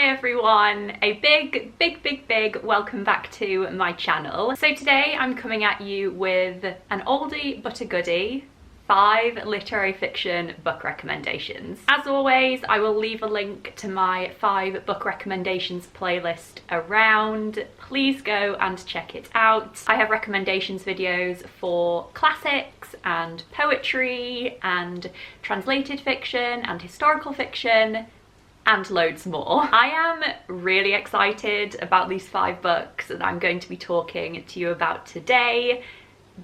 Hi everyone, a big welcome back to my channel. So today I'm coming at you with an oldie but a goodie, 5 literary fiction book recommendations. As always, I will leave a link to my 5 book recommendations playlist around. Please go and check it out. I have recommendations videos for classics and poetry and translated fiction and historical fiction and loads more. I am really excited about these 5 books that I'm going to be talking to you about today.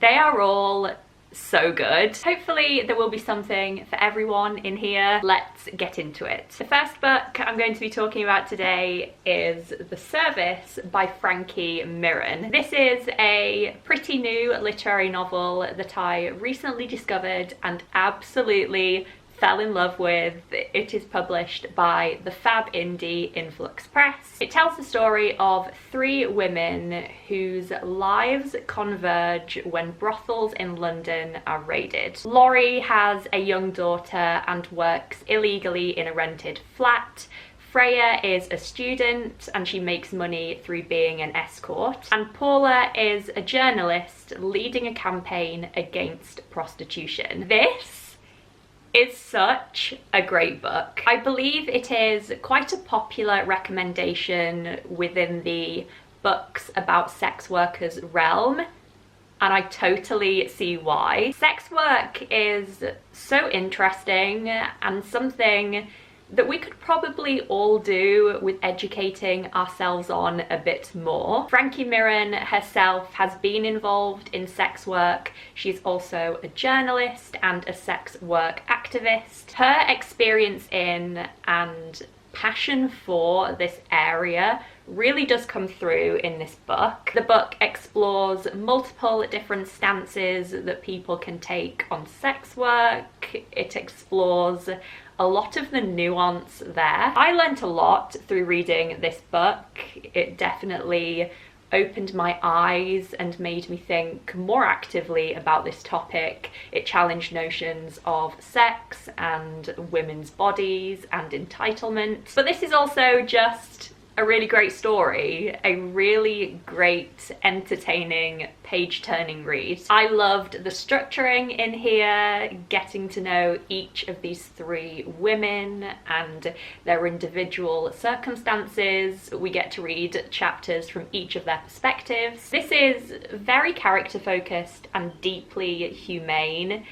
They are all so good. Hopefully there will be something for everyone in here. Let's get into it. The first book I'm going to be talking about today is The Service by Frankie Mirren. This is a pretty new literary novel that I recently discovered and absolutely fell in love with. It is published by the fab indie Influx Press. It tells the story of 3 women whose lives converge when brothels in London are raided. Laurie has a young daughter and works illegally in a rented flat. Freya is a student and she makes money through being an escort. And Paula is a journalist leading a campaign against prostitution. This is such a great book. I believe it is quite a popular recommendation within the books about sex workers realm, and I totally see why. Sex work is so interesting and something that we could probably all do with educating ourselves on a bit more. Frankie Mirren herself has been involved in sex work. She's also a journalist and a sex work activist. Her experience in and passion for this area really does come through in this book. The book explores multiple different stances that people can take on sex work. It explores a lot of the nuance there. I learnt a lot through reading this book. It definitely opened my eyes and made me think more actively about this topic. It challenged notions of sex and women's bodies and entitlement. But this is also just a really great story, a really great, entertaining, page-turning read. I loved the structuring in here, getting to know each of these 3 women and their individual circumstances. We get to read chapters from each of their perspectives. This is very character-focused and deeply humane,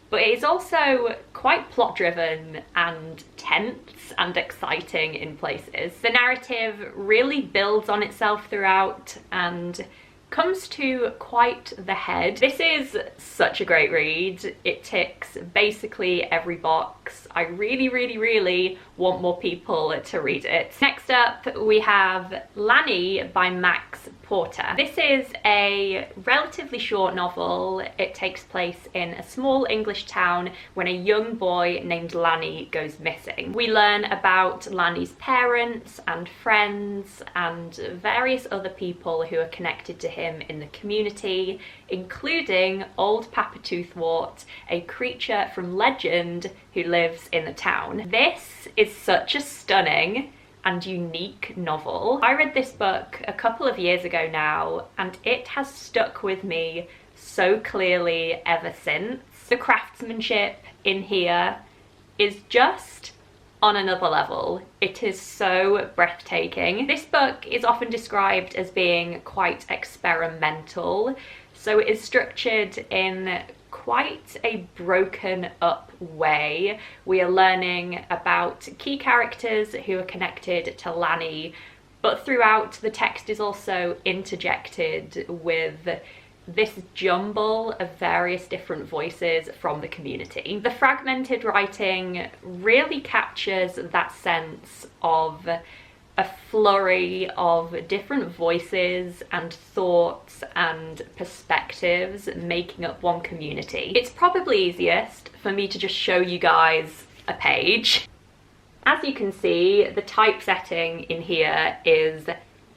but it is also quite plot-driven and tense and exciting in places. The narrative really builds on itself throughout and comes to quite the head. This is such a great read. It ticks basically every box. I really want more people to read it. Next up we have Lanny by Max Porter. This is a relatively short novel. It takes place in a small English town when a young boy named Lanny goes missing. We learn about Lanny's parents and friends and various other people who are connected to him in the community, including old Papa Toothwort, a creature from legend who lives in the town. This is such a stunning and unique novel. I read this book a couple of years ago now and it has stuck with me so clearly ever since. The craftsmanship in here is just on another level. It is so breathtaking. This book is often described as being quite experimental, so it is structured in quite a broken up way. We are learning about key characters who are connected to Lanny, but throughout the text is also interjected with this jumble of various different voices from the community. The fragmented writing really captures that sense of a flurry of different voices and thoughts and perspectives making up one community. It's probably easiest for me to just show you guys a page. As you can see, the typesetting in here is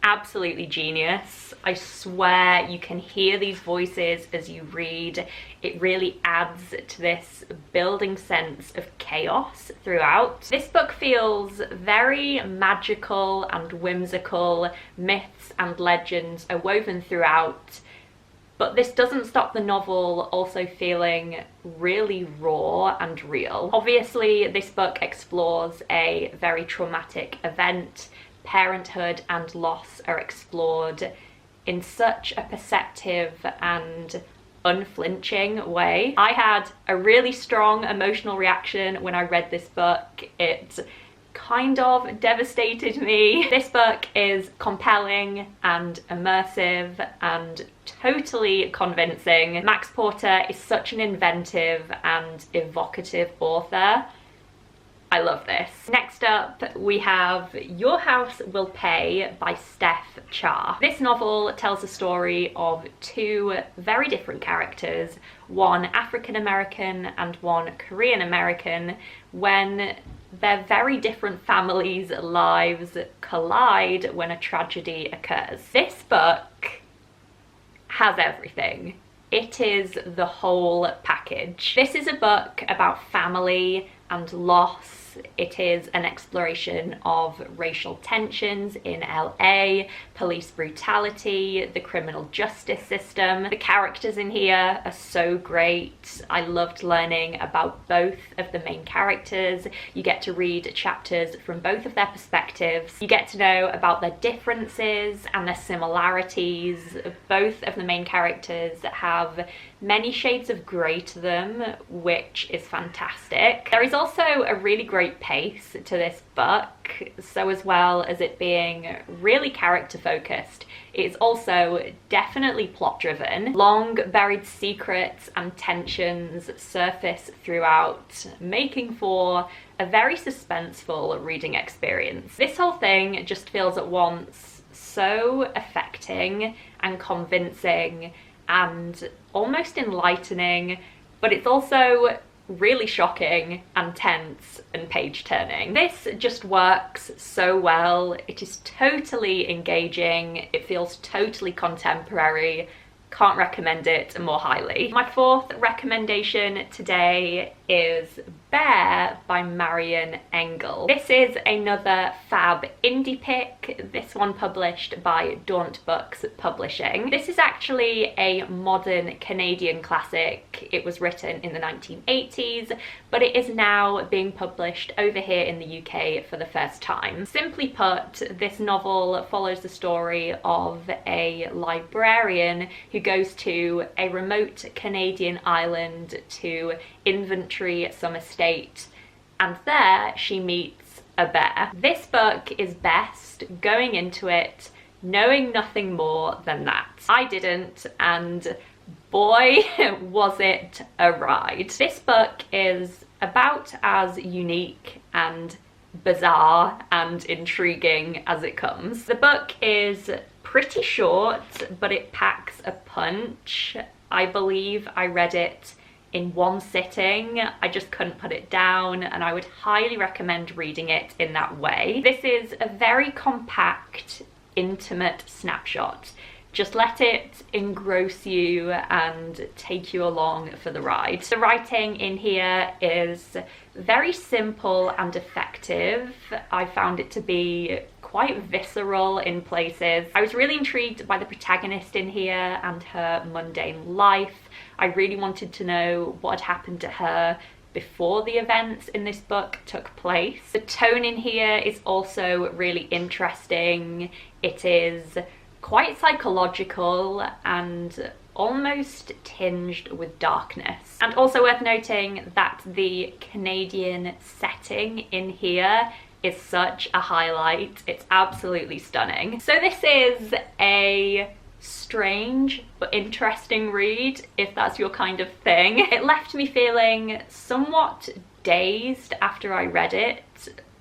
absolutely genius. I swear you can hear these voices as you read. It really adds to this building sense of chaos throughout. This book feels very magical and whimsical. Myths and legends are woven throughout, but this doesn't stop the novel also feeling really raw and real. Obviously, this book explores a very traumatic event. Parenthood and loss are explored in such a perceptive and unflinching way. I had a really strong emotional reaction when I read this book. It kind of devastated me. This book is compelling and immersive and totally convincing. Max Porter is such an inventive and evocative author. I love this. Next up, we have Your House Will Pay by Steph Cha. This novel tells the story of two very different characters, one African American and one Korean American, when their very different families' lives collide when a tragedy occurs. This book has everything. It is the whole package. This is a book about family and loss. It is an exploration of racial tensions in LA, police brutality, the criminal justice system. The characters in here are so great. I loved learning about both of the main characters. You get to read chapters from both of their perspectives. You get to know about their differences and their similarities. Both of the main characters have many shades of grey to them, which is fantastic. There is also a really great pace to this book, so as well as it being really character focused, it's also definitely plot driven. Long buried secrets and tensions surface throughout, making for a very suspenseful reading experience. This whole thing just feels at once so affecting and convincing and almost enlightening, but it's also really shocking and tense and page turning. This just works so well. It is totally engaging. It feels totally contemporary. Can't recommend it more highly. My fourth recommendation today is Bear by Marian Engel. This is another fab indie pick, this one published by Daunt Books Publishing. This is actually a modern Canadian classic. It was written in the 1980s, but it is now being published over here in the UK for the first time. Simply put, this novel follows the story of a librarian who goes to a remote Canadian island to inventory some estate, and there she meets a bear. This book is best going into it knowing nothing more than that. I didn't, and boy was it a ride. This book is about as unique and bizarre and intriguing as it comes. The book is pretty short, but it packs a punch. I believe I read it in one sitting. I just couldn't put it down, and I would highly recommend reading it in that way. This is a very compact, intimate snapshot. Just let it engross you and take you along for the ride. The writing in here is very simple and effective. I found it to be quite visceral in places. I was really intrigued by the protagonist in here and her mundane life. I really wanted to know what had happened to her before the events in this book took place. The tone in here is also really interesting. It is quite psychological and almost tinged with darkness. And also worth noting that the Canadian setting in here is such a highlight. It's absolutely stunning. So this is a strange but interesting read, if that's your kind of thing. It left me feeling somewhat dazed after I read it,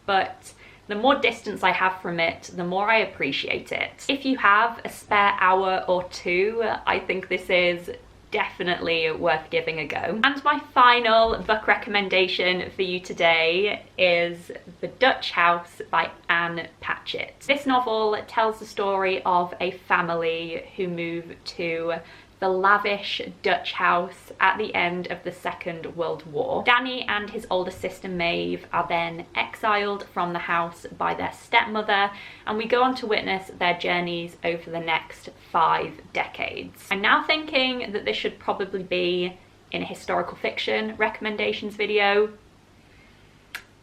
but the more distance I have from it, the more I appreciate it. If you have a spare hour or two, I think this is definitely worth giving a go. And my final book recommendation for you today is The Dutch House by Anne Patchett. Patchett. This novel tells the story of a family who move to the lavish Dutch house at the end of the Second World War. Danny and his older sister Maeve are then exiled from the house by their stepmother, and we go on to witness their journeys over the next 5 decades. I'm now thinking that this should probably be in a historical fiction recommendations video.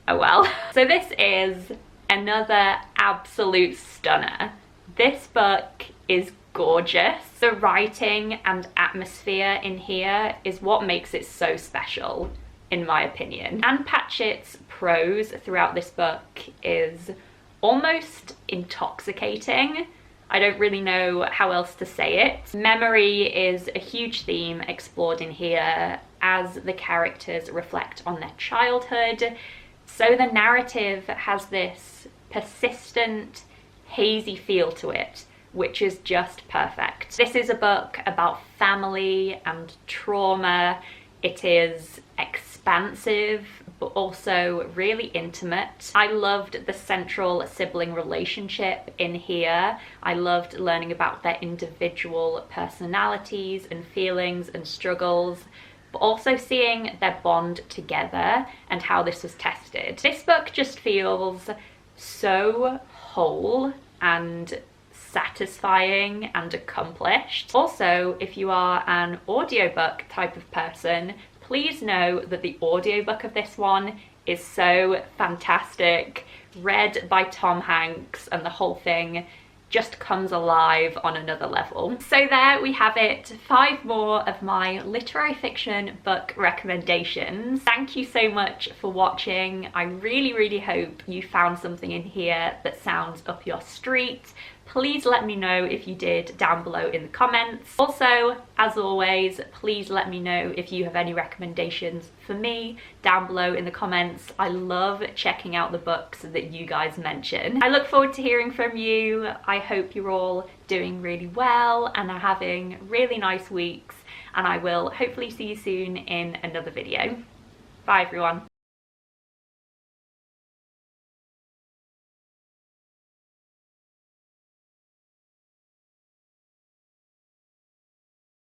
Oh well. So this is another absolute stunner. This book is gorgeous. The writing and atmosphere in here is what makes it so special, in my opinion. Ann Patchett's prose throughout this book is almost intoxicating. I don't really know how else to say it. Memory is a huge theme explored in here as the characters reflect on their childhood. So the narrative has this persistent, hazy feel to it, which is just perfect. This is a book about family and trauma. It is expansive, but also really intimate. I loved the central sibling relationship in here. I loved learning about their individual personalities and feelings and struggles, but also seeing their bond together and how this was tested. This book just feels so whole and satisfying and accomplished. Also, if you are an audiobook type of person, please know that the audiobook of this one is so fantastic, read by Tom Hanks, and the whole thing just comes alive on another level. So there we have it, 5 more of my literary fiction book recommendations. Thank you so much for watching. I really hope you found something in here that sounds up your street. Please let me know if you did down below in the comments. Also, as always, please let me know if you have any recommendations for me down below in the comments. I love checking out the books that you guys mention. I look forward to hearing from you. I hope you're all doing really well and are having really nice weeks, and I will hopefully see you soon in another video. Bye everyone.